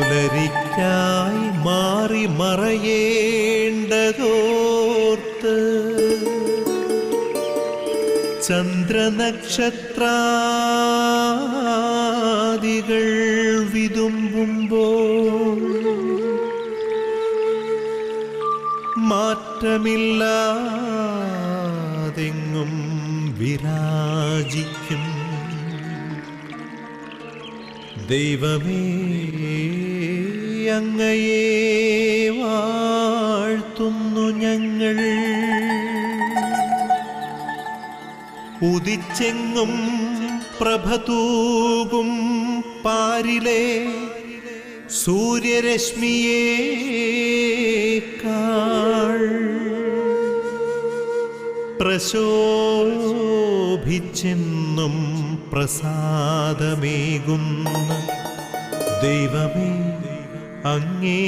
പുലരിക്കായി മാറി മറയേണ്ടതോർത്ത് ചന്ദ്രനക്ഷത്രാദികൾ വിതുമ്പുമ്പോൾ മാറ്റമില്ലാതെങ്ങും വിരാജിക്കും ദൈവമേ, അങ്ങയെ വാഴ്ത്തുന്നു ഞങ്ങൾ. ഉദിച്ചെങ്ങും പ്രഭതൂകും പാരിലെ സൂര്യരശ്മിയേക്കാൾ പ്രശോഭിച്ചെന്നും പ്രസാദമേകുന്ന ദൈവമേ, അങ്ങേ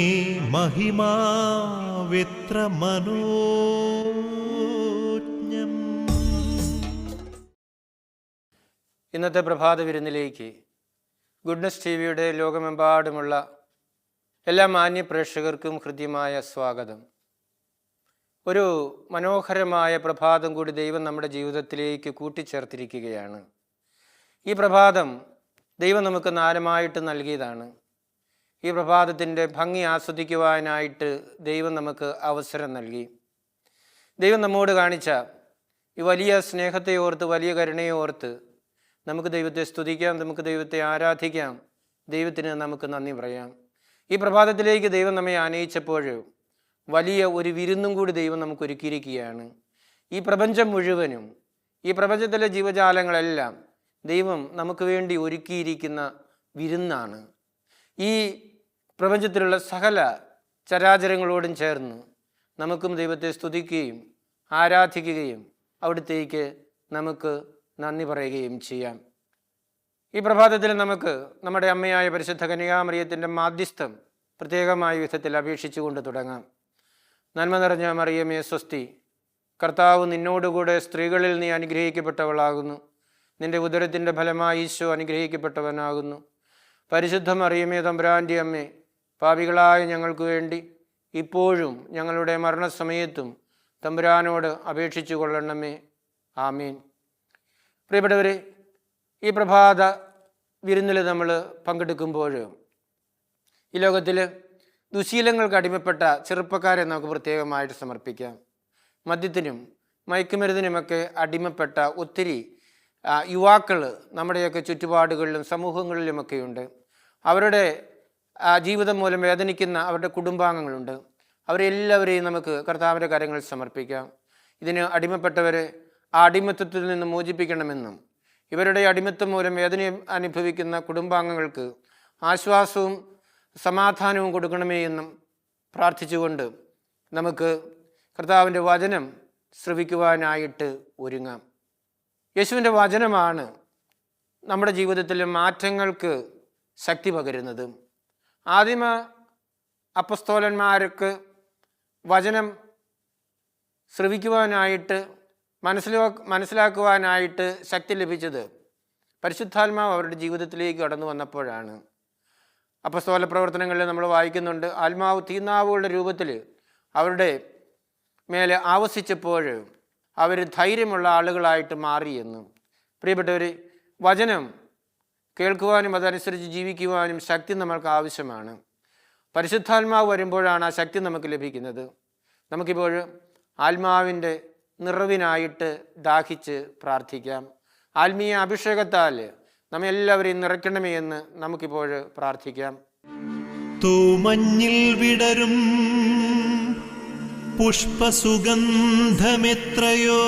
മഹിമാവെത്ര മനോജ്ഞം. ഇന്നത്തെ പ്രഭാത വിരുന്നിലേക്ക് ഗുഡ്നസ് ടിവിയുടെ ലോകമെമ്പാടുമുള്ള എല്ലാ മാന്യ പ്രേക്ഷകർക്കും ഹൃദ്യമായ സ്വാഗതം. ഒരു മനോഹരമായ പ്രഭാതം കൂടി ദൈവം നമ്മുടെ ജീവിതത്തിലേക്ക് കൂട്ടിച്ചേർത്തിരിക്കുകയാണ്. ഈ പ്രഭാതം ദൈവം നമുക്ക് നാരമായിട്ട് നൽകിയതാണ്. ഈ പ്രഭാതത്തിൻ്റെ ഭംഗി ആസ്വദിക്കുവാനായിട്ട് ദൈവം നമുക്ക് അവസരം നൽകി. ദൈവം നമ്മോട് കാണിച്ച ഈ വലിയ സ്നേഹത്തെ ഓർത്ത്, വലിയ കരുണയെ ഓർത്ത് നമുക്ക് ദൈവത്തെ സ്തുതിക്കാം, നമുക്ക് ദൈവത്തെ ആരാധിക്കാം, ദൈവത്തിന് നമുക്ക് നന്ദി പറയാം. ഈ പ്രഭാതത്തിലേക്ക് ദൈവം നമ്മെ ആനയിച്ചപ്പോൾ വലിയ ഒരു വിരുന്നും കൂടി ദൈവം നമുക്ക് ഒരുക്കിയിരിക്കുകയാണ്. ഈ പ്രപഞ്ചം മുഴുവനും, ഈ പ്രപഞ്ചത്തിലെ ജീവജാലങ്ങളെല്ലാം ദൈവം നമുക്ക് വേണ്ടി ഒരുക്കിയിരിക്കുന്ന വിരുന്നാണ്. ഈ പ്രപഞ്ചത്തിലുള്ള സകല ചരാചരങ്ങളോടും ചേർന്ന് നമുക്കും ദൈവത്തെ സ്തുതിക്കുകയും ആരാധിക്കുകയും അവിടുത്തേക്ക് നമുക്ക് നന്ദി പറയുകയും ചെയ്യാം. ഈ പ്രഭാതത്തിൽ നമുക്ക് നമ്മുടെ അമ്മയായ പരിശുദ്ധ കന്യകാമറിയത്തിൻ്റെ മാധ്യസ്ഥം പ്രത്യേകമായ വിധത്തിൽ അപേക്ഷിച്ചുകൊണ്ട് തുടങ്ങാം. നന്മ നിറഞ്ഞ മറിയമേ സ്വസ്തി, കർത്താവ് നിന്നോടുകൂടെ സ്ത്രീകളിൽ നീ അനുഗ്രഹിക്കപ്പെട്ടവളാകുന്നു. നിന്റെ ഉദരത്തിൻ്റെ ഫലമായി ഈശോ അനുഗ്രഹിക്കപ്പെട്ടവനാകുന്നു. പരിശുദ്ധ മറിയമേ തമ്പുരാൻ്റെ അമ്മേ, പാപികളായ ഞങ്ങൾക്ക് വേണ്ടി ഇപ്പോഴും ഞങ്ങളുടെ മരണസമയത്തും തമ്പുരാനോട് അപേക്ഷിച്ചു കൊള്ളണമേ. ആമീൻ. പ്രിയപ്പെട്ടവരെ, ഈ പ്രഭാത വിരുന്നിൽ നമ്മൾ പങ്കെടുക്കുമ്പോൾ ഈ ലോകത്തിൽ ദുശീലങ്ങൾക്ക് അടിമപ്പെട്ട ചെറുപ്പക്കാരെ നമുക്ക് പ്രത്യേകമായിട്ട് സമർപ്പിക്കാം. മദ്യത്തിനും മയക്കുമരുന്നിനുമൊക്കെ അടിമപ്പെട്ട ഒത്തിരി യുവാക്കൾ നമ്മുടെയൊക്കെ ചുറ്റുപാടുകളിലും സമൂഹങ്ങളിലുമൊക്കെയുണ്ട്. അവരുടെ ജീവിതം മൂലം വേദനിക്കുന്ന അവരുടെ കുടുംബാംഗങ്ങളുണ്ട്. അവരെല്ലാവരെയും നമുക്ക് കർത്താവിൻ്റെ കരങ്ങളിൽ സമർപ്പിക്കാം. ഇതിന് അടിമപ്പെട്ടവരെ ആ അടിമത്തത്തിൽ നിന്ന് മോചിപ്പിക്കണമെന്നും ഇവരുടെ അടിമത്തം മൂലം വേദന അനുഭവിക്കുന്ന കുടുംബാംഗങ്ങൾക്ക് ആശ്വാസവും സമാധാനവും കൊടുക്കണമേ എന്നും പ്രാർത്ഥിച്ചുകൊണ്ട് നമുക്ക് കർത്താവിൻ്റെ വചനം ശ്രവിക്കുവാനായിട്ട് ഒരുങ്ങാം. യേശുവിൻ്റെ വചനമാണ് നമ്മുടെ ജീവിതത്തിലെ മാറ്റങ്ങൾക്ക് ശക്തി പകരുന്നത്. ആദിമ അപ്പസ്തോലന്മാർക്ക് വചനം ശ്രവിക്കുവാനായിട്ട് മനസ്സിലാക്കുവാനായിട്ട് ശക്തി ലഭിച്ചത് പരിശുദ്ധാത്മാവ് അവരുടെ ജീവിതത്തിലേക്ക് കടന്നു വന്നപ്പോഴാണ്. അപ്പസ്തോല പ്രവർത്തനങ്ങളിൽ നമ്മൾ വായിക്കുന്നുണ്ട്, ആത്മാവ് തീനാവുകളുടെ രൂപത്തിൽ അവരുടെ മേലെ ആവസിച്ചപ്പോൾ അവർ ധൈര്യമുള്ള ആളുകളായിട്ട് മാറിയെന്നും. പ്രിയപ്പെട്ടവർ, വചനം കേൾക്കുവാനും അതനുസരിച്ച് ജീവിക്കുവാനും ശക്തി നമ്മൾക്ക് ആവശ്യമാണ്. പരിശുദ്ധാത്മാവ് വരുമ്പോഴാണ് ആ ശക്തി നമുക്ക് ലഭിക്കുന്നത്. നമുക്കിപ്പോൾ ആത്മാവിൻ്റെ നിറവിനായിട്ട് ദാഹിച്ച് പ്രാർത്ഥിക്കാം. ആത്മീയ അഭിഷേകത്താൽ നമ്മെല്ലാവരെയും നിറയ്ക്കണമേ എന്ന് നമുക്കിപ്പോൾ പ്രാർത്ഥിക്കാം. തൂമഞ്ഞിൽ വിടരും പുഷ്പസുഗന്ധമെത്രയോ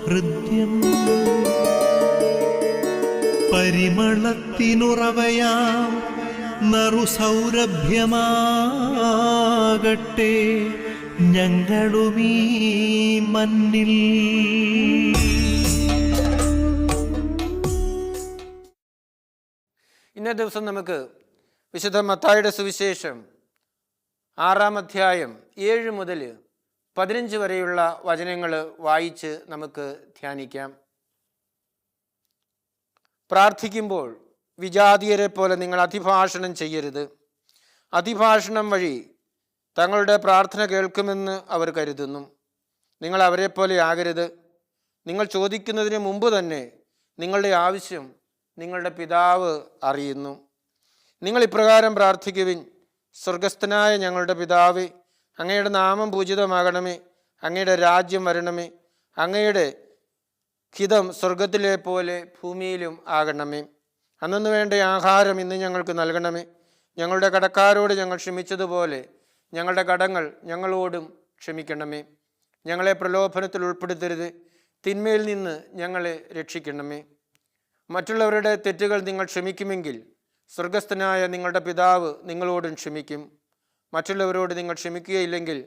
ഹൃദ്യം, പരിമളത്തിനുറവയാം നറുസൗരഭ്യമാകട്ടെ ഞങ്ങളുമീ മണ്ണിൽ. ഇന്നേ ദിവസം നമുക്ക് വിശുദ്ധ മത്തായിയുടെ സുവിശേഷം 6-ാം അധ്യായം 7 മുതൽ 15 വരെയുള്ള വചനങ്ങൾ വായിച്ച് നമുക്ക് ധ്യാനിക്കാം. പ്രാർത്ഥിക്കുമ്പോൾ വിജാതീയരെ പോലെ നിങ്ങൾ അതിഭാഷണം ചെയ്യരുത്. അതിഭാഷണം വഴി തങ്ങളുടെ പ്രാർത്ഥന കേൾക്കുമെന്ന് അവർ കരുതുന്നു. നിങ്ങൾ അവരെപ്പോലെ ആകരുത്. നിങ്ങൾ ചോദിക്കുന്നതിന് മുമ്പ് തന്നെ നിങ്ങളുടെ ആവശ്യം നിങ്ങളുടെ പിതാവ് അറിയുന്നു. നിങ്ങൾ ഇപ്രകാരം പ്രാർത്ഥിക്കുവിൻ: സ്വർഗസ്ഥനായ ഞങ്ങളുടെ പിതാവേ, അങ്ങയുടെ നാമം പൂജിതമാകണമേ, അങ്ങയുടെ രാജ്യം വരണമേ, അങ്ങയുടെ ഹിതം സ്വർഗത്തിലെ പോലെ ഭൂമിയിലും ആകണമേ. അന്നു വേണ്ട ആഹാരം ഇന്ന് ഞങ്ങൾക്ക് നൽകണമേ. ഞങ്ങളുടെ കടക്കാരോട് ഞങ്ങൾ ക്ഷമിച്ചതുപോലെ ഞങ്ങളുടെ കടങ്ങൾ ഞങ്ങളോടും ക്ഷമിക്കണമേ. ഞങ്ങളെ പ്രലോഭനത്തിൽ ഉൾപ്പെടുത്തരുത്, തിന്മയിൽ നിന്ന് ഞങ്ങളെ രക്ഷിക്കണമേ. മറ്റുള്ളവരുടെ തെറ്റുകൾ നിങ്ങൾ ക്ഷമിക്കുമെങ്കിൽ സ്വർഗസ്ഥനായ നിങ്ങളുടെ പിതാവ് നിങ്ങളോടും ക്ഷമിക്കും. മറ്റുള്ളവരോട് നിങ്ങൾ ക്ഷമിക്കുകയില്ലെങ്കിൽ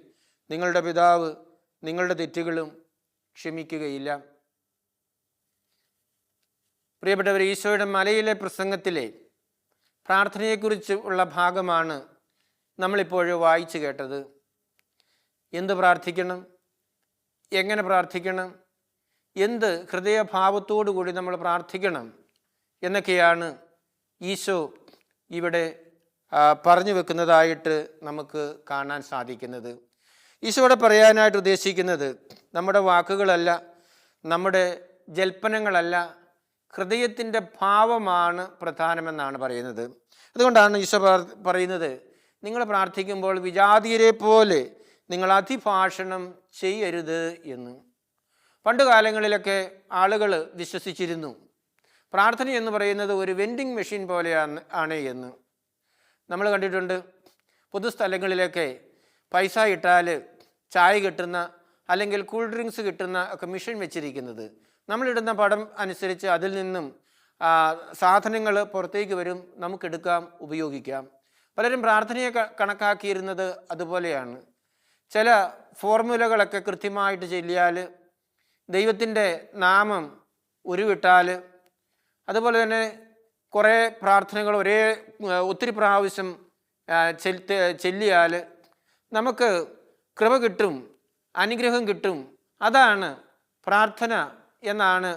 നിങ്ങളുടെ പിതാവ് നിങ്ങളുടെ തെറ്റുകളും ക്ഷമിക്കുകയില്ല. പ്രിയപ്പെട്ടവർ, ഈശോയുടെ മലയിലെ പ്രസംഗത്തിലെ പ്രാർത്ഥനയെക്കുറിച്ച് ഉള്ള ഭാഗമാണ് നമ്മളിപ്പോഴും വായിച്ചു കേട്ടത്. എന്ത് പ്രാർത്ഥിക്കണം, എങ്ങനെ പ്രാർത്ഥിക്കണം, എന്ത് ഹൃദയഭാവത്തോടു കൂടി നമ്മൾ പ്രാർത്ഥിക്കണം എന്നൊക്കെയാണ് ഈശോ ഇവിടെ പറഞ്ഞു വെക്കുന്നതായിട്ട് നമുക്ക് കാണാൻ സാധിക്കുന്നത്. ഈശോയുടെ പറയാനായിട്ട് ഉദ്ദേശിക്കുന്നത് നമ്മുടെ വാക്കുകളല്ല, നമ്മുടെ ജൽപ്പനങ്ങളല്ല, ഹൃദയത്തിൻ്റെ ഭാവമാണ് പ്രധാനമെന്നാണ് പറയുന്നത്. അതുകൊണ്ടാണ് ഈശോ പറയുന്നത്, നിങ്ങൾ പ്രാർത്ഥിക്കുമ്പോൾ വിജാതീയരെ പോലെ നിങ്ങൾ അതിഭാഷണം ചെയ്യരുത് എന്ന്. പണ്ട് കാലങ്ങളിലൊക്കെ ആളുകൾ വിശ്വസിച്ചിരുന്നു പ്രാർത്ഥന എന്ന് പറയുന്നത് ഒരു വെൻഡിങ് മെഷീൻ പോലെയാണ് എന്ന്. നമ്മൾ കണ്ടിട്ടുണ്ട് പൊതുസ്ഥലങ്ങളിലൊക്കെ പൈസ ഇട്ടാൽ ചായ കിട്ടുന്ന അല്ലെങ്കിൽ കൂൾ ഡ്രിങ്ക്സ് കിട്ടുന്ന ഒക്കെ മെഷീൻ വെച്ചിരിക്കുന്നത്. നമ്മളിടുന്ന പടം അനുസരിച്ച് അതിൽ നിന്നും സാധനങ്ങൾ പുറത്തേക്ക് വരും, നമുക്കെടുക്കാം, ഉപയോഗിക്കാം. പലരും പ്രാർത്ഥനയെ കണക്കാക്കിയിരുന്നത് അതുപോലെയാണ്. ചില ഫോർമുലകളൊക്കെ കൃത്യമായിട്ട് ചൊല്ലിയാൽ, ദൈവത്തിൻ്റെ നാമം ഉരുവിട്ടാൽ, അതുപോലെ തന്നെ കുറേ പ്രാർത്ഥനകൾ ഒത്തിരി പ്രാവശ്യം ചൊല്ലിയാൽ നമുക്ക് കൃപ കിട്ടും, അനുഗ്രഹം കിട്ടും, അതാണ് പ്രാർത്ഥന എന്നാണ്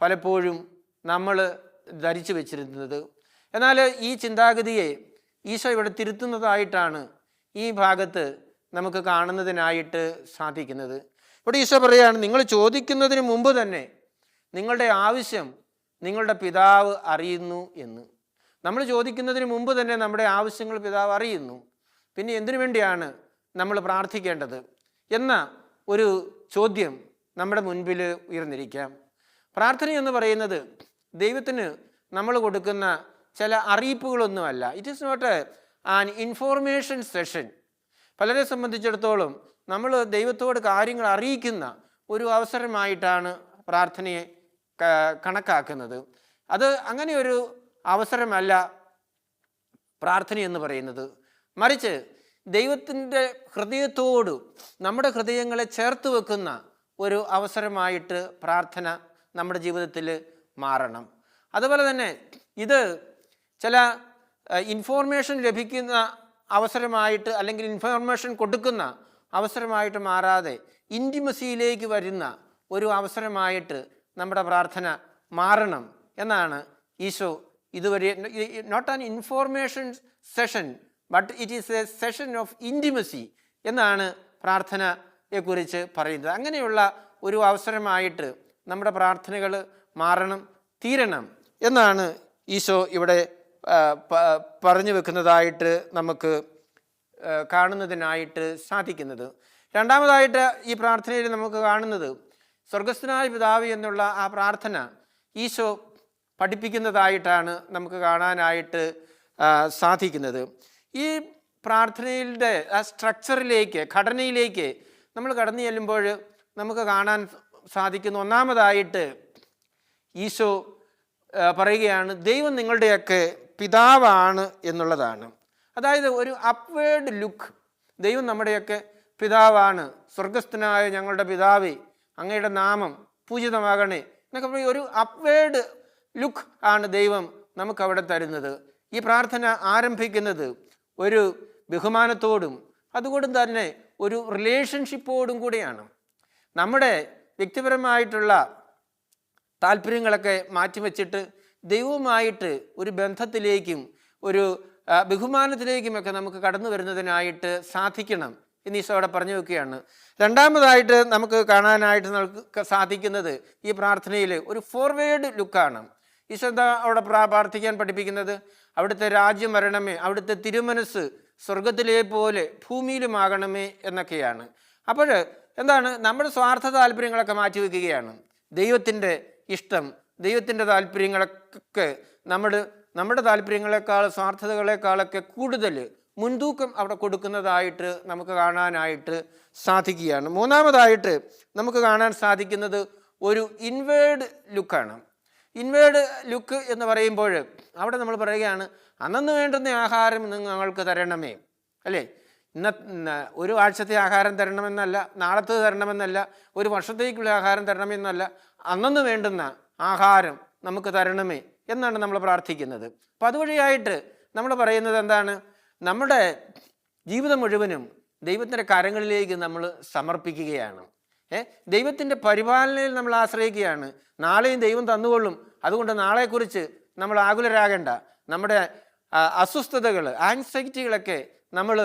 പലപ്പോഴും നമ്മൾ ധരിച്ചു വച്ചിരുന്നത്. എന്നാൽ ഈ ചിന്താഗതിയെ ഈശോ ഇവിടെ തിരുത്തുന്നതായിട്ടാണ് ഈ ഭാഗത്ത് നമുക്ക് കാണുന്നതിനായിട്ട് സാധിക്കുന്നത്. ഇവിടെ ഈശോ പറയുകയാണ്, നിങ്ങൾ ചോദിക്കുന്നതിന് മുമ്പ് തന്നെ നിങ്ങളുടെ ആവശ്യം നിങ്ങളുടെ പിതാവ് അറിയുന്നു എന്ന്. നമ്മൾ ചോദിക്കുന്നതിന് മുമ്പ് തന്നെ നമ്മുടെ ആവശ്യങ്ങൾ പിതാവ് അറിയുന്നു. പിന്നെ എന്തിനു വേണ്ടിയാണ് നമ്മൾ പ്രാർത്ഥിക്കേണ്ടത് എന്ന ഒരു ചോദ്യം നമ്മുടെ മുൻപിൽ ഉയർന്നിരിക്കാം. പ്രാർത്ഥന എന്ന് പറയുന്നത് ദൈവത്തിന് നമ്മൾ കൊടുക്കുന്ന ചില അറിയിപ്പുകളൊന്നുമല്ല. It is not an information session. പലരെ സംബന്ധിച്ചിടത്തോളം നമ്മൾ ദൈവത്തോട് കാര്യങ്ങൾ അറിയിക്കുന്ന ഒരു അവസരമായിട്ടാണ് പ്രാർത്ഥനയെ കണക്കാക്കുന്നത്. അത് അങ്ങനെ ഒരു അവസരമല്ല പ്രാർത്ഥന എന്ന് പറയുന്നത്. മറിച്ച് ദൈവത്തിൻ്റെ ഹൃദയത്തോട് നമ്മുടെ ഹൃദയങ്ങളെ ചേർത്ത് വെക്കുന്ന ഒരു അവസരമായിട്ട് പ്രാർത്ഥന നമ്മുടെ ജീവിതത്തിൽ മാറണം. അതുപോലെ തന്നെ ഇത് ചില ഇൻഫോർമേഷൻ ലഭിക്കുന്ന അവസരമായിട്ട് അല്ലെങ്കിൽ ഇൻഫോർമേഷൻ കൊടുക്കുന്ന അവസരമായിട്ട് മാറാതെ ഇൻറ്റിമസിയിലേക്ക് വരുന്ന ഒരു അവസരമായിട്ട് നമ്മുടെ പ്രാർത്ഥന മാറണം എന്നാണ് ഈശോ ഇതുവരെ, not an information session but it is a session of intimacy എന്നാണ് പ്രാർത്ഥനയെക്കുറിച്ച് പറയുന്നത്. അങ്ങനെയുള്ള ഒരു അവസരമായിട്ട് നമ്മുടെ പ്രാർത്ഥനകൾ മാറണം, തീരണം എന്നാണ് ഈശോ ഇവിടെ പറഞ്ഞു വെക്കുന്നതായിട്ട് നമുക്ക് കാണുന്നതിനായിട്ട് സാധിക്കുന്നത്. രണ്ടാമതായിട്ട് ഈ പ്രാർത്ഥനയിൽ നമുക്ക് കാണുന്നത് സ്വർഗസ്ഥനായ പിതാവ് എന്നുള്ള ആ പ്രാർത്ഥന ഈശോ പഠിപ്പിക്കുന്നതായിട്ടാണ് നമുക്ക് കാണാനായിട്ട് സാധിക്കുന്നത്. ഈ പ്രാർത്ഥനയുടെ ആ സ്ട്രക്ചറിലേക്ക്, ഘടനയിലേക്ക് നമ്മൾ കടന്നു ചെല്ലുമ്പോൾ നമുക്ക് കാണാൻ സാധിക്കുന്ന ഒന്നാമതായിട്ട് ഈശോ പറയുകയാണ്, ദൈവം നിങ്ങളുടെയൊക്കെ പിതാവാണ് എന്നുള്ളതാണ്. അതായത് ഒരു അപ്വേർഡ് ലുക്ക്. ദൈവം നമ്മുടെയൊക്കെ പിതാവാണ്. സ്വർഗസ്ഥനായ ഞങ്ങളുടെ പിതാവേ, അങ്ങയുടെ നാമം പൂജിതമാകണേ എന്നൊക്കെ പറയും. ഒരു അപ്വേർഡ് ലുക്ക് ആണ് ദൈവം നമുക്കവിടെ തരുന്നത്. ഈ പ്രാർത്ഥന ആരംഭിക്കുന്നത് ഒരു ബഹുമാനത്തോടും അതുകൊണ്ട് തന്നെ ഒരു റിലേഷൻഷിപ്പോടും കൂടിയാണ്. നമ്മുടെ വ്യക്തിപരമായിട്ടുള്ള താല്പര്യങ്ങളൊക്കെ മാറ്റിവെച്ചിട്ട് ദൈവവുമായിട്ട് ഒരു ബന്ധത്തിലേക്കും ഒരു ബഹുമാനത്തിലേക്കുമൊക്കെ നമുക്ക് കടന്നു വരുന്നതിനായിട്ട് സാധിക്കണം എന്ന് ഈശോ അവിടെ പറഞ്ഞു വെക്കുകയാണ്. രണ്ടാമതായിട്ട് നമുക്ക് കാണാനായിട്ട് നമുക്ക് സാധിക്കുന്നത് ഈ പ്രാർത്ഥനയിൽ ഒരു ഫോർവേഡ് ലുക്കാണ്. ഈശോ എന്താ അവിടെ പ്രാർത്ഥിക്കാൻ പഠിപ്പിക്കുന്നത്? അവിടുത്തെ രാജ്യം വരണമേ, അവിടുത്തെ തിരുമനസ് സ്വർഗത്തിലെ പോലെ ഭൂമിയിലുമാകണമേ എന്നൊക്കെയാണ്. അപ്പോൾ എന്താണ്? നമ്മുടെ സ്വാർത്ഥ താല്പര്യങ്ങളൊക്കെ മാറ്റിവെക്കുകയാണ്. ദൈവത്തിൻ്റെ ഇഷ്ടം, ദൈവത്തിൻ്റെ താല്പര്യങ്ങളൊക്കെ നമ്മുടെ താല്പര്യങ്ങളെക്കാൾ, സ്വാർത്ഥതകളെക്കാളൊക്കെ കൂടുതൽ മുൻതൂക്കം അവിടെ കൊടുക്കുന്നതായിട്ട് നമുക്ക് കാണാനായിട്ട് സാധിക്കുകയാണ്. മൂന്നാമതായിട്ട് നമുക്ക് കാണാൻ സാധിക്കുന്നത് ഒരു ഇൻവേർഡ് ലുക്കാണ്. ഇൻവേർഡ് ലുക്ക് എന്ന് പറയുമ്പോൾ അവിടെ നമ്മൾ പറയുകയാണ്, അന്നു വേണ്ടുന്ന ആഹാരം ഞങ്ങൾക്ക് തരണമേ, അല്ലേ? ഒരു ആഴ്ചത്തെ ആഹാരം തരണമെന്നല്ല, നാളത്തെ തരണമെന്നല്ല, ഒരു വർഷത്തേക്കുള്ള ആഹാരം തരണമെന്നല്ല, അന്നു വേണ്ടുന്ന ആഹാരം നമുക്ക് തരണമേ എന്നാണ് നമ്മൾ പ്രാർത്ഥിക്കുന്നത്. അപ്പം അതുവഴിയായിട്ട് നമ്മൾ പറയുന്നത് എന്താണ്? നമ്മുടെ ജീവിതം മുഴുവനും ദൈവത്തിൻ്റെ കരങ്ങളിലേക്ക് നമ്മൾ സമർപ്പിക്കുകയാണ്. ദൈവത്തിൻ്റെ പരിപാലനയിൽ നമ്മൾ ആശ്രയിക്കുകയാണ്. നാളെയും ദൈവം തന്നുകൊള്ളും, അതുകൊണ്ട് നാളെക്കുറിച്ച് നമ്മൾ ആകുലരാകേണ്ട. നമ്മുടെ അസ്വസ്ഥതകൾ, ആൻസൈറ്റികളൊക്കെ നമ്മൾ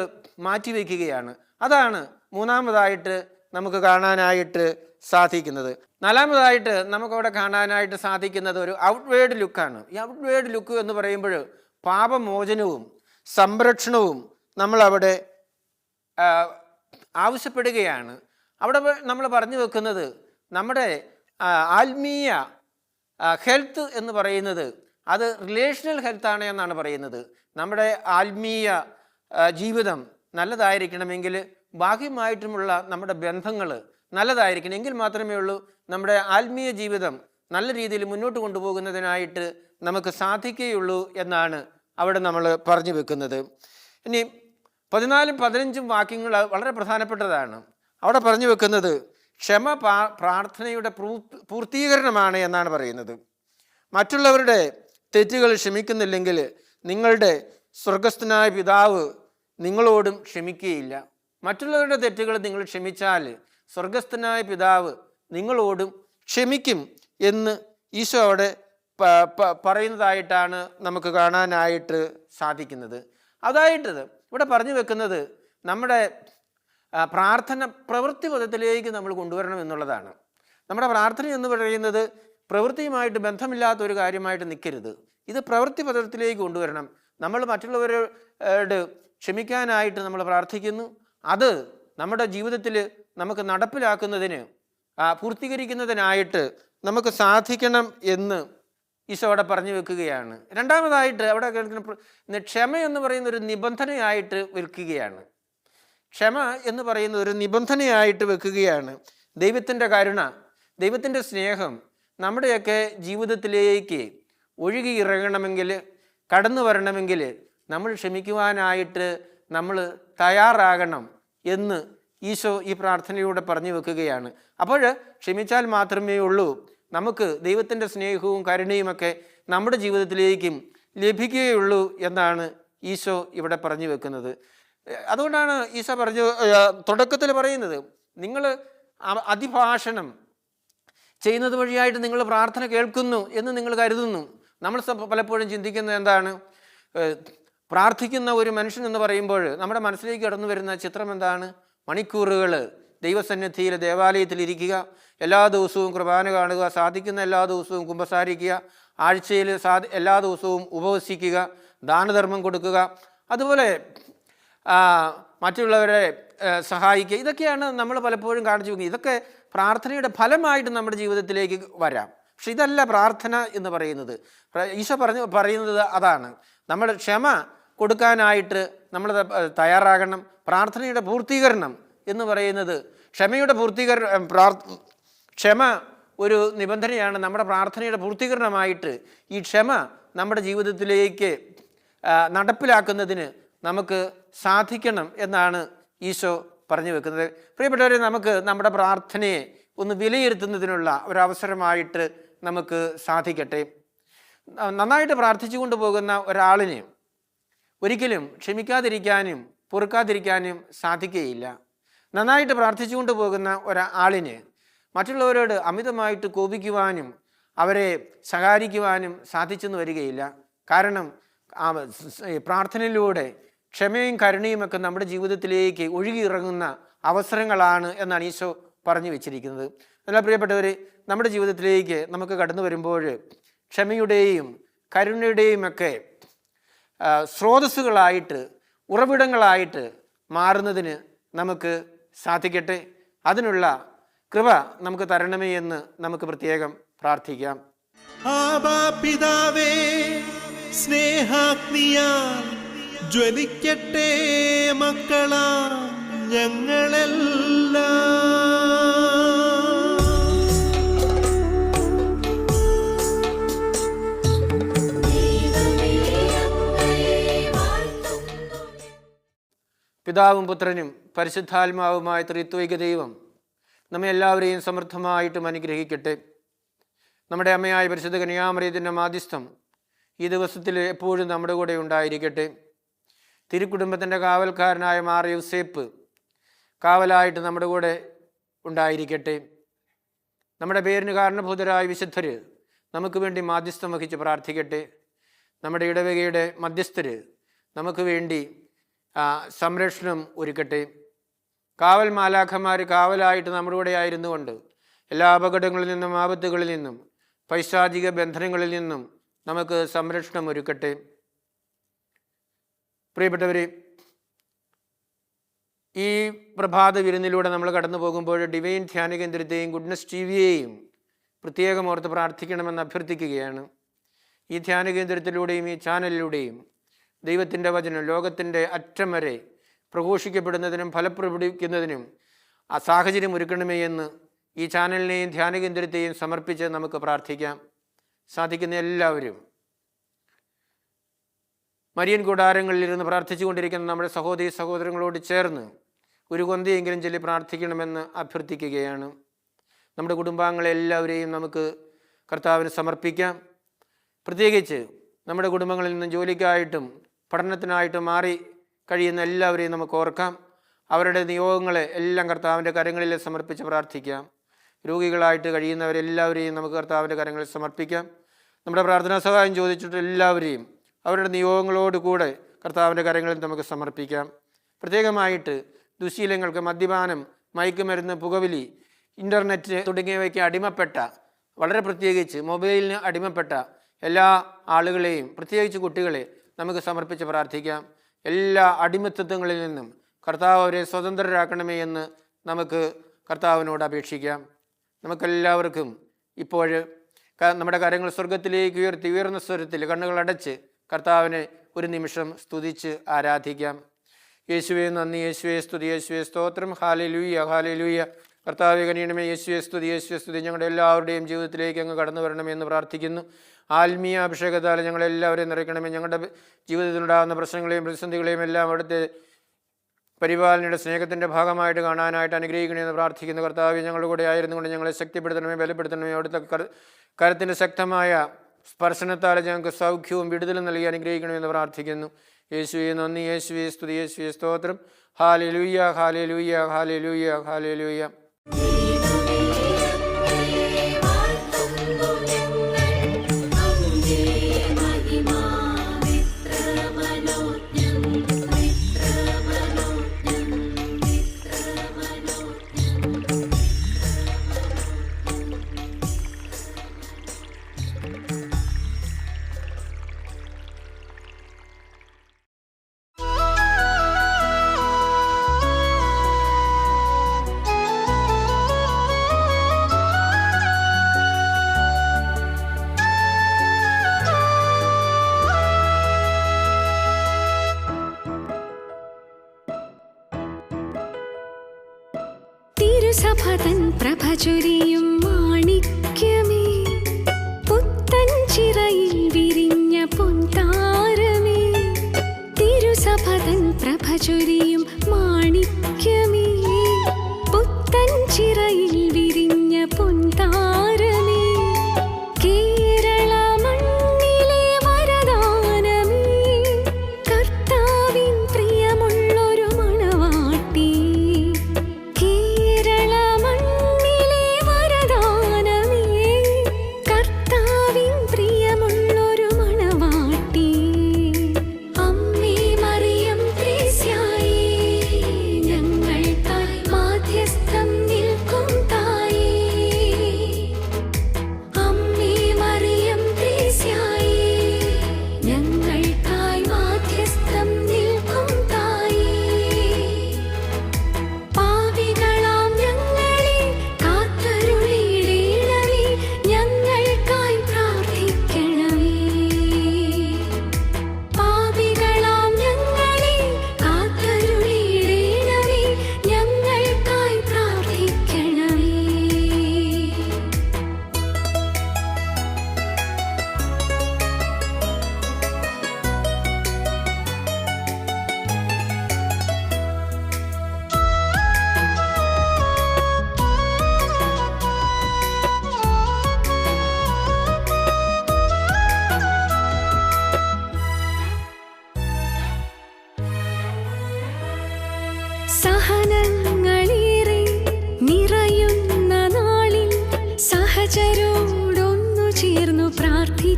മാറ്റിവെക്കുകയാണ്. അതാണ് മൂന്നാമതായിട്ട് നമുക്ക് കാണാനായിട്ട് സാധിക്കുന്നത്. നാലാമതായിട്ട് നമുക്കവിടെ കാണാനായിട്ട് സാധിക്കുന്നത് ഒരു ഔട്ട്വേർഡ് ലുക്കാണ്. ഈ ഔട്ട്വേർഡ് ലുക്ക് എന്ന് പറയുമ്പോൾ പാപമോചനവും സംരക്ഷണവും നമ്മളവിടെ ആവശ്യപ്പെടുകയാണ്. അവിടെ നമ്മൾ പറഞ്ഞു വെക്കുന്നത് നമ്മുടെ ആത്മീയ ഹെൽത്ത് എന്ന് പറയുന്നത് അത് റിലേഷണൽ ഹെൽത്താണ് എന്നാണ് പറയുന്നത്. നമ്മുടെ ആത്മീയ ജീവിതം നല്ലതായിരിക്കണമെങ്കിൽ ബാഹ്യമായിട്ടുമുള്ള നമ്മുടെ ബന്ധങ്ങൾ നല്ലതായിരിക്കണം. എങ്കിൽ മാത്രമേ ഉള്ളൂ നമ്മുടെ ആത്മീയ ജീവിതം നല്ല രീതിയിൽ മുന്നോട്ട് കൊണ്ടുപോകുന്നതിനായിട്ട് നമുക്ക് സാധിക്കുകയുള്ളൂ എന്നാണ് അവിടെ നമ്മൾ പറഞ്ഞു വെക്കുന്നത്. ഇനി 14 15 വാക്യങ്ങൾ വളരെ പ്രധാനപ്പെട്ടതാണ്. അവിടെ പറഞ്ഞു വെക്കുന്നത് ക്ഷമ പ്രാർത്ഥനയുടെ പൂർത്തീകരണമാണ് എന്നാണ് പറയുന്നത്. മറ്റുള്ളവരുടെ തെറ്റുകൾ ക്ഷമിക്കുന്നില്ലെങ്കിൽ നിങ്ങളുടെ സ്വർഗസ്ഥനായ പിതാവ് നിങ്ങളോടും ക്ഷമിക്കുകയില്ല. മറ്റുള്ളവരുടെ തെറ്റുകൾ നിങ്ങൾ ക്ഷമിച്ചാൽ സ്വർഗസ്ഥനായ പിതാവ് നിങ്ങളോടും ക്ഷമിക്കും എന്ന് ഈശോ അവിടെ പറയുന്നതായിട്ടാണ് നമുക്ക് കാണാനായിട്ട് സാധിക്കുന്നത്. അതായിട്ട് ഇവിടെ പറഞ്ഞു വെക്കുന്നത് നമ്മുടെ പ്രാർത്ഥന പ്രവൃത്തി പദത്തിലേക്ക് നമ്മൾ കൊണ്ടുവരണം എന്നുള്ളതാണ്. നമ്മുടെ പ്രാർത്ഥന എന്ന് പറയുന്നത് പ്രവൃത്തിയുമായിട്ട് ബന്ധമില്ലാത്ത ഒരു കാര്യമായിട്ട് നിൽക്കരുത്. ഇത് പ്രവൃത്തി പദത്തിലേക്ക് കൊണ്ടുവരണം. നമ്മൾ മറ്റുള്ളവരോട് ക്ഷമിക്കാനായിട്ട് നമ്മൾ പ്രാർത്ഥിക്കുന്നു. അത് നമ്മുടെ ജീവിതത്തിൽ നമുക്ക് നടപ്പിലാക്കുന്നതിന് പൂർത്തീകരിക്കുന്നതിനായിട്ട് നമുക്ക് സാധിക്കണം എന്ന് ഈശോ അവിടെ പറഞ്ഞു വെക്കുകയാണ്. രണ്ടാമതായിട്ട് അവിടെ ക്ഷമ എന്ന് പറയുന്ന ഒരു നിബന്ധനയായിട്ട് വെക്കുകയാണ്. ക്ഷമ എന്ന് പറയുന്ന ഒരു നിബന്ധനയായിട്ട് വെക്കുകയാണ്. ദൈവത്തിൻ്റെ കരുണ, ദൈവത്തിൻ്റെ സ്നേഹം നമ്മുടെയൊക്കെ ജീവിതത്തിലേക്ക് ഒഴുകി ഇറങ്ങണമെങ്കിൽ, കടന്നു വരണമെങ്കിൽ നമ്മൾ ക്ഷമിക്കുവാനായിട്ട് നമ്മൾ തയ്യാറാകണം എന്ന് ഈശോ ഈ പ്രാർത്ഥനയിലൂടെ പറഞ്ഞു വെക്കുകയാണ്. അപ്പോൾ ക്ഷമിച്ചാൽ മാത്രമേ ഉള്ളൂ നമുക്ക് ദൈവത്തിൻ്റെ സ്നേഹവും കരുണയുമൊക്കെ നമ്മുടെ ജീവിതത്തിലേക്കും ലഭിക്കുകയുള്ളൂ എന്നാണ് ഈശോ ഇവിടെ പറഞ്ഞു വെക്കുന്നത്. അതുകൊണ്ടാണ് ഈശോ തുടക്കത്തിൽ പറയുന്നത്, നിങ്ങൾ അതിഭാഷണം ചെയ്യുന്നത് വഴിയായിട്ട് നിങ്ങൾ പ്രാർത്ഥന കേൾക്കുന്നു എന്ന് നിങ്ങൾ കരുതുന്നു. നമ്മൾ പലപ്പോഴും ചിന്തിക്കുന്നത് എന്താണ്? പ്രാർത്ഥിക്കുന്ന ഒരു മനുഷ്യൻ എന്ന് പറയുമ്പോൾ നമ്മുടെ മനസ്സിലേക്ക് കടന്നു വരുന്ന ചിത്രം എന്താണ്? മണിക്കൂറുകൾ ദൈവസന്നിധിയിൽ ദേവാലയത്തിൽ ഇരിക്കുക, എല്ലാ ദിവസവും കുർബാന കാണുക, സാധിക്കുന്ന എല്ലാ ദിവസവും കുമ്പസാരിക്കുക, ആഴ്ചയിൽ എല്ലാ ദിവസവും ഉപവസിക്കുക, ദാനധർമ്മം കൊടുക്കുക, അതുപോലെ മറ്റുള്ളവരെ സഹായിക്കുക. ഇതൊക്കെയാണ് നമ്മൾ പലപ്പോഴും കാണിച്ചു വെക്കുന്നത്. ഇതൊക്കെ പ്രാർത്ഥനയുടെ ഫലമായിട്ട് നമ്മുടെ ജീവിതത്തിലേക്ക് വരാം. പക്ഷെ ഇതല്ല പ്രാർത്ഥന എന്ന് പറയുന്നത്. ഈശോ പറയുന്നത് അതാണ്. നമ്മൾ ക്ഷമ കൊടുക്കാനായിട്ട് നമ്മൾ തയ്യാറാകണം. പ്രാർത്ഥനയുടെ പൂർത്തീകരണം എന്ന് പറയുന്നത് ക്ഷമയുടെ ക്ഷമ ഒരു നിബന്ധനയാണ്. നമ്മുടെ പ്രാർത്ഥനയുടെ പൂർത്തീകരണമായിട്ട് ഈ ക്ഷമ നമ്മുടെ ജീവിതത്തിലേക്ക് നടപ്പിലാക്കുന്നതിന് നമുക്ക് സാധിക്കണം എന്നാണ് ഈശോ പറഞ്ഞു വെക്കുന്നത്. പ്രിയപ്പെട്ടവരെ, നമുക്ക് നമ്മുടെ പ്രാർത്ഥനയെ ഒന്ന് വിലയിരുത്തുന്നതിനുള്ള ഒരവസരമായിട്ട് നമുക്ക് സാധിക്കട്ടെ. നന്നായിട്ട് പ്രാർത്ഥിച്ചു കൊണ്ടുപോകുന്ന ഒരാളിന് ഒരിക്കലും ക്ഷമിക്കാതിരിക്കാനും പൊറുക്കാതിരിക്കാനും സാധിക്കുകയില്ല. നന്നായിട്ട് പ്രാർത്ഥിച്ചു കൊണ്ടുപോകുന്ന ഒരാളിന് മറ്റുള്ളവരോട് അമിതമായിട്ട് കോപിക്കുവാനും അവരെ സഹായിക്കുവാനും സാധിച്ചെന്ന് വരികയില്ല. കാരണം പ്രാർത്ഥനയിലൂടെ ക്ഷമയും കരുണയും ഒക്കെ നമ്മുടെ ജീവിതത്തിലേക്ക് ഒഴുകിയിറങ്ങുന്ന അവസരങ്ങളാണ് എന്നാണ് ഈശോ പറഞ്ഞു വെച്ചിരിക്കുന്നത്. എന്നാൽ പ്രിയപ്പെട്ടവർ, നമ്മുടെ ജീവിതത്തിലേക്ക് നമുക്ക് കടന്നു വരുമ്പോൾ ക്ഷമയുടെയും കരുണയുടെയും ഒക്കെ സ്രോതസ്സുകളായിട്ട്, ഉറവിടങ്ങളായിട്ട് മാറുന്നതിന് നമുക്ക് സാധിക്കട്ടെ. അതിനുള്ള കൃപ നമുക്ക് തരണമേ എന്ന് നമുക്ക് പ്രത്യേകം പ്രാർത്ഥിക്കാം. ആബാ പിതാവേ, സ്നേഹാഗ്നിയാൽ ജ്വലിക്കട്ടെ മക്കളാ ഞങ്ങളെല്ലാം. പിതാവും പുത്രനും പരിശുദ്ധാത്മാവുമായ ത്രിത്വൈക ദൈവം നമ്മെ എല്ലാവരെയും സമൃദ്ധമായിട്ടും അനുഗ്രഹിക്കട്ടെ. നമ്മുടെ അമ്മയായ പരിശുദ്ധ കന്യാമറിയത്തിൻ്റെ മാധ്യസ്ഥം ഈ ദിവസത്തിൽ എപ്പോഴും നമ്മുടെ കൂടെ ഉണ്ടായിരിക്കട്ടെ. തിരുക്കുടുംബത്തിൻ്റെ കാവൽക്കാരനായ മാർ യൗസേപ്പ് കാവലായിട്ട് നമ്മുടെ കൂടെ ഉണ്ടായിരിക്കട്ടെ. നമ്മുടെ പേരിന് കാരണഭൂതരായ വിശുദ്ധർ നമുക്ക് വേണ്ടി മാധ്യസ്ഥം വഹിച്ച് പ്രാർത്ഥിക്കട്ടെ. നമ്മുടെ ഇടവകയുടെ മധ്യസ്ഥർ നമുക്ക് വേണ്ടി സംരക്ഷണം ഒരുക്കട്ടെ. കാവൽ മാലാഖമാർ കാവലായിട്ട് നമ്മുടെ കൂടെ ആയിരുന്നു കൊണ്ട് എല്ലാ അപകടങ്ങളിൽ നിന്നും, ആപത്തുകളിൽ നിന്നും, പൈശാചിക ബന്ധനങ്ങളിൽ നിന്നും നമുക്ക് സംരക്ഷണം ഒരുക്കട്ടെ. പ്രിയപ്പെട്ടവർ, ഈ പ്രഭാത വിരുന്നിലൂടെ നമ്മൾ കടന്നു പോകുമ്പോൾ ഡിവൈൻ ധ്യാന കേന്ദ്രത്തെയും ഗുഡ്നസ് ടിവിയെയും പ്രത്യേകം ഓർത്ത് പ്രാർത്ഥിക്കണമെന്ന് അഭ്യർത്ഥിക്കുകയാണ്. ഈ ധ്യാന കേന്ദ്രത്തിലൂടെയും ഈ ചാനലിലൂടെയും ദൈവത്തിൻ്റെ വചനം ലോകത്തിൻ്റെ അറ്റം വരെ പ്രഘോഷിക്കപ്പെടുന്നതിനും ഫലപ്രകടിപ്പിക്കുന്നതിനും ആ സാഹചര്യം ഒരുക്കണമേ എന്ന് ഈ ചാനലിനെയും ധ്യാന കേന്ദ്രത്തെയും സമർപ്പിച്ച് നമുക്ക് പ്രാർത്ഥിക്കാം. സാധിക്കുന്ന എല്ലാവരും മരിയൻ കൂടാരങ്ങളിലിരുന്ന് പ്രാർത്ഥിച്ചു കൊണ്ടിരിക്കുന്ന നമ്മുടെ സഹോദരി സഹോദരങ്ങളോട് ചേർന്ന് ഒരു കൊന്തയെങ്കിലും ചൊല്ലി പ്രാർത്ഥിക്കണമെന്ന് അഭ്യർത്ഥിക്കുകയാണ്. നമ്മുടെ കുടുംബാംഗങ്ങളെ എല്ലാവരെയും നമുക്ക് കർത്താവിന് സമർപ്പിക്കാം. പ്രത്യേകിച്ച് നമ്മുടെ കുടുംബങ്ങളിൽ നിന്ന് ജോലിക്കായിട്ടും പഠനത്തിനായിട്ടും മാറി കഴിയുന്ന എല്ലാവരെയും നമുക്ക് ഓർക്കാം. അവരുടെ നിയോഗങ്ങളെ എല്ലാം കർത്താവിൻ്റെ കരങ്ങളിൽ സമർപ്പിച്ച് പ്രാർത്ഥിക്കാം. രോഗികളായിട്ട് കഴിയുന്നവരെല്ലാവരെയും നമുക്ക് കർത്താവിൻ്റെ കരങ്ങളിൽ സമർപ്പിക്കാം. നമ്മുടെ പ്രാർത്ഥനാ സഹായം ചോദിച്ചിട്ട് എല്ലാവരെയും അവരുടെ നിയോഗങ്ങളോട് കൂടെ കർത്താവിൻ്റെ കരങ്ങളിൽ നമുക്ക് സമർപ്പിക്കാം. പ്രത്യേകമായിട്ട് ദുശീലങ്ങൾക്ക്, മദ്യപാനം, മയക്കുമരുന്ന്, പുകവലി, ഇൻ്റർനെറ്റ് തുടങ്ങിയവയ്ക്ക് അടിമപ്പെട്ട, വളരെ പ്രത്യേകിച്ച് മൊബൈലിന് അടിമപ്പെട്ട എല്ലാ ആളുകളെയും, പ്രത്യേകിച്ച് കുട്ടികളെ നമുക്ക് സമർപ്പിച്ച് പ്രാർത്ഥിക്കാം. എല്ലാ അടിമത്തത്വങ്ങളിൽ നിന്നും കർത്താവ് അവരെ സ്വതന്ത്രരാക്കണമേ എന്ന് നമുക്ക് കർത്താവിനോട് അപേക്ഷിക്കാം. നമുക്കെല്ലാവർക്കും ഇപ്പോൾ നമ്മുടെ കരങ്ങൾ സ്വർഗത്തിലേക്ക് ഉയർത്തി ഉയർന്ന സ്വരത്തിൽ കണ്ണുകളടച്ച് കർത്താവിനെ ഒരു നിമിഷം സ്തുതിച്ച് ആരാധിക്കാം. യേശുവേ നന്ദി, യേശുവേ സ്തുതി, യേശുവേ സ്തോത്രം. Hallelujah, hallelujah. കർത്താവേ കനിയണമേ, യേശുവേ സ്തുതി, യേശുവേ സ്തുതി. ഞങ്ങളുടെ എല്ലാവരുടെയും ജീവിതത്തിലേക്ക് അങ്ങ് കടന്നു വരണമെന്ന് പ്രാർത്ഥിക്കുന്നു. ആത്മീയ അഭിഷേകത്താൽ ഞങ്ങളെല്ലാവരെയും നിറയ്ക്കണമേ. ഞങ്ങളുടെ ജീവിതത്തിലുണ്ടാകുന്ന പ്രശ്നങ്ങളെയും പ്രതിസന്ധികളെയും എല്ലാം അവിടുത്തെ പരിപാലനയുടെ സ്നേഹത്തിൻ്റെ ഭാഗമായിട്ട് കാണാനായിട്ട് അനുഗ്രഹിക്കണമെന്ന് പ്രാർത്ഥിക്കുന്നു. കർത്താവ് ഞങ്ങളുടെ കൂടെ ആയിരുന്നുകൊണ്ട് ഞങ്ങളെ ശക്തിപ്പെടുത്തണമേ, ബലപ്പെടുത്തണമേ. അവിടുത്തെ കരത്തിൻ്റെ ശക്തമായ സ്പർശനത്താൽ ഞങ്ങൾക്ക് സൗഖ്യവും വിടുതലും നൽകി അനുഗ്രഹിക്കണമെന്ന് പ്രാർത്ഥിക്കുന്നു. യേശുവേ നന്ദി, യേശുവേ സ്തുതി, യേശുവേ സ്തോത്രം. Hallelujah, hallelujah, hallelujah, hallelujah. സഭതൻ പ്രഭചൊരിയും മാണിക്യമേ, പുത്തൻ ചിറയിൽ വിരിഞ്ഞ പൊൻതാരമേ. തിരുസഭതൻ പ്രഭചൊരിയും മാണിക്യമേ, പുത്തൻ ചിറയിൽ വിരിഞ്ഞ പൊൻതാരമേ. കേരള മണ്ണിലെ വരദാനമേ, കർത്താവിൻ പ്രിയമുള്ളൊരു മണവാട്ടി. കേരള മണ്ണിലെ വരദാനമേ, കർത്താവിൻ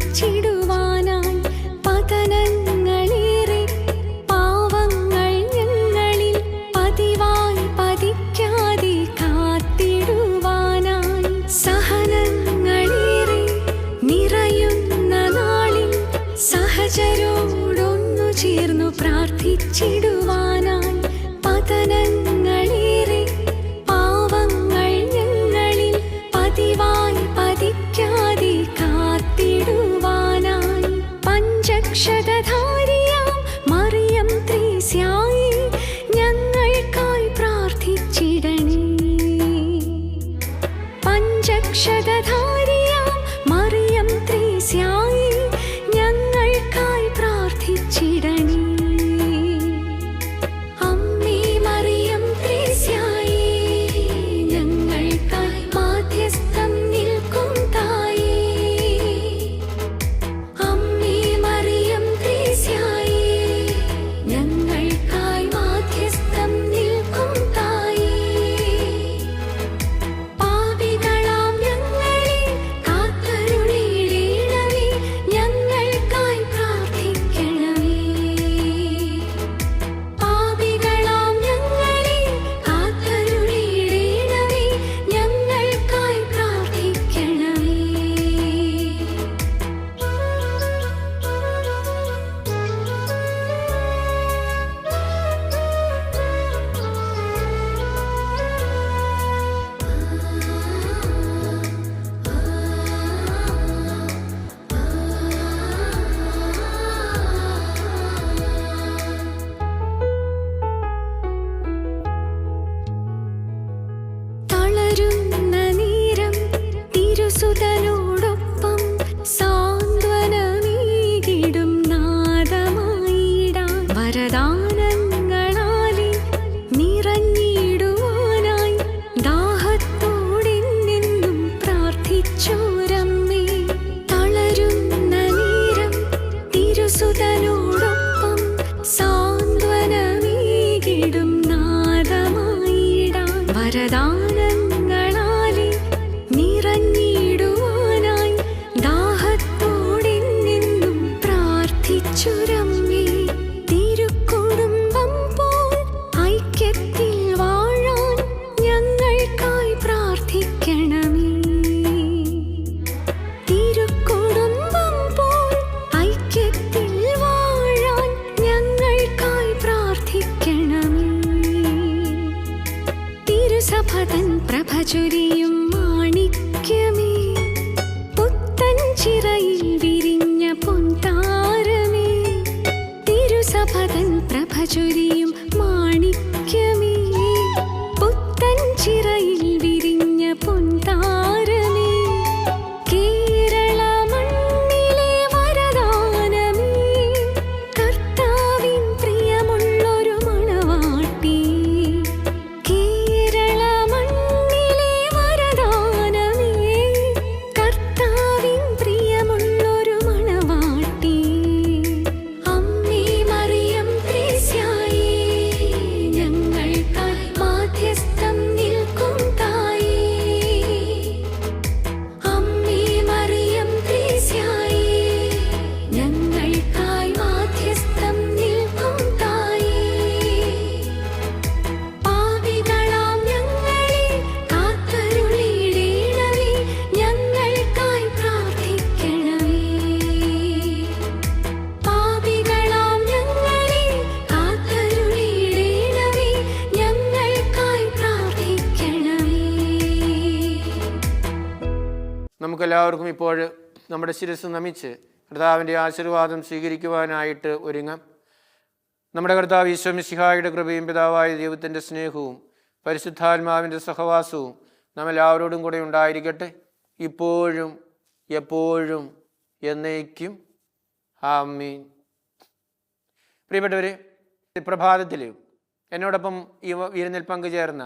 പ്രാർത്ഥിച്ചിടുവാനായി പതനങ്ങളേറെ പാവങ്ങൾ ഞങ്ങളിൽ പതിവായി പതിക്കാതെ കാത്തിടുവാനായി സഹനങ്ങളേറെ നിറയുന്ന നാളിൽ സഹചരോടൊന്നു ചേർന്നു പ്രാർത്ഥിച്ചിടുവാനായി പതനങ്ങളേറെ പാവങ്ങൾ ഞങ്ങളിൽ പതിവായി പതിക്കാതെ കാത്തിടുവാനായി പഞ്ചക്ഷതധാരിയാം മറിയം ത്രേസ്യായി ഞങ്ങൾക്കായി പ്രാർത്ഥിച്ചിടണേ. പഞ്ചക്ഷതധാരിയാം മറിയം ത്രേസ്യായി ഞങ്ങൾക്കായി പ്രാർത്ഥിച്ചിടണേ. അമ്മേ മറിയം ത്രേസ്യായി ഞങ്ങൾക്കായി മാധ്യസ്ഥം നിൽക്കും തായേ. അമ്മേ മറിയം ത്രേസ്യായി ഞങ്ങൾക്കായി മാധ്യസ്ഥം നിൽക്കും തായേ. പാപികളാം ഞങ്ങളെ കാത്തരുളിയിടണമേ, ഞങ്ങൾക്കായി പ്രാർത്ഥിക്കണമേ. പാപികളാം ഞങ്ങളെ കാത്തരുളിയിടണമേ, ഞങ്ങൾക്കായി പ്രാർത്ഥിക്കണമേ. തളരുന്ന നേരം തിരുസുതനോടൊപ്പം സാന്ത്വനമേകിടും നാദമായിടാൻ വരദാനങ്ങളാലെ നിറഞ്ഞിടുവാനായി ദാഹത്തോടെന്നെന്നും പ്രാർത്ഥിച്ചോരമ്മേ. തളരുന്ന നേരം തിരുസുതനോടൊപ്പം സാന്ത്വനമേകിടും നാദമായിടാൻ വരദാനങ്ങളാലെ നിറഞ്ഞിടുവാനായി ദാഹത്തോടെന്നെന്നും പ്രാർത്ഥിച്ചൊരമ്മേ. തിരുക്കുടുംബം പോൽ ഐക്യത്തിൽ വാഴാൻ ഞങ്ങൾക്കായി പ്രാർത്ഥിക്കണമേ. തിരുക്കുടുംബം പോൽ ഐക്യത്തിൽ വാഴാൻ ഞങ്ങൾക്കായി പ്രാർത്ഥിക്കണമേ. തിരുസഭതൻ പ്രഭ ചൊരിയും മാണിക്യമേ, പുത്തൻ ചിറയിൽ വിരിഞ്ഞ പൊൻതാരമേ. തിരുസഭതൻ പ്രഭ ചൊരിയും മാണിക്യമേ, പുത്തൻ ചിറയിൽ വിരിഞ്ഞ പൊൻതാരമേ. കേരള മണ്ണിലെ വരദാനമേ, കർത്താവിൻ പ്രിയമുള്ളൊരു മണവാട്ടി. കേരള മണ്ണിലെ വരദാനമേ, കർത്താവിൻ പ്രിയമുള്ളൊരു മണവാട്ടി. അമ്മേ മറിയം ത്രേസ്യായി ഞങ്ങൾക്കായി മാധ്യസ്ഥം നിൽക്കും തായേ. അമ്മേ മറിയം ത്രേസ്യായി ഞങ്ങൾക്കായി മാധ്യസ്ഥം നിൽക്കും തായേ. പാപികളാം ഞങ്ങളെ കാത്തരുളിയിടണമേ, ഞങ്ങൾക്കായി പ്രാർത്ഥിക്കണമേ. പാപികളാം ഞങ്ങളെ കാത്തരുളിയിടണമേ, ഞങ്ങൾക്കായി പ്രാർത്ഥിക്കണമേ. നമുക്കെല്ലാവർക്കും ഇപ്പോൾ നമ്മുടെ ശിരസ് നമിച്ച് കർത്താവിൻ്റെ ആശീർവാദം സ്വീകരിക്കുവാനായിട്ട് ഒരുങ്ങാം. നമ്മുടെ കർത്താവ് ഈശോ മിശിഹായുടെ കൃപയും പിതാവായ ദൈവത്തിൻ്റെ സ്നേഹവും പരിശുദ്ധാത്മാവിൻ്റെ സഹവാസവും നമ്മെല്ലാവരോടും കൂടെ ഉണ്ടായിരിക്കട്ടെ, ഇപ്പോഴും എപ്പോഴും എന്നേക്കും. ആമീൻ. പ്രിയപ്പെട്ടവരെ, പ്രഭാതത്തിൽ എന്നോടൊപ്പം ഈ വിരുന്നിൽ പങ്കുചേർന്ന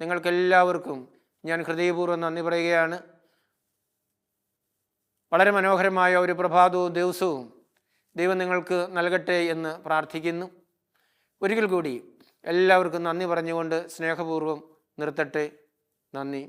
നിങ്ങൾക്കെല്ലാവർക്കും ഞാൻ ഹൃദയപൂർവ്വം നന്ദി പറയുകയാണ്. വളരെ മനോഹരമായ ഒരു പ്രഭാതവും ദിവസവും ദൈവം നിങ്ങൾക്ക് നൽകട്ടെ എന്ന് പ്രാർത്ഥിക്കുന്നു. ഒരിക്കൽ കൂടി എല്ലാവർക്കും നന്ദി പറഞ്ഞുകൊണ്ട് സ്നേഹപൂർവ്വം നിർത്തട്ടെ. നന്ദി.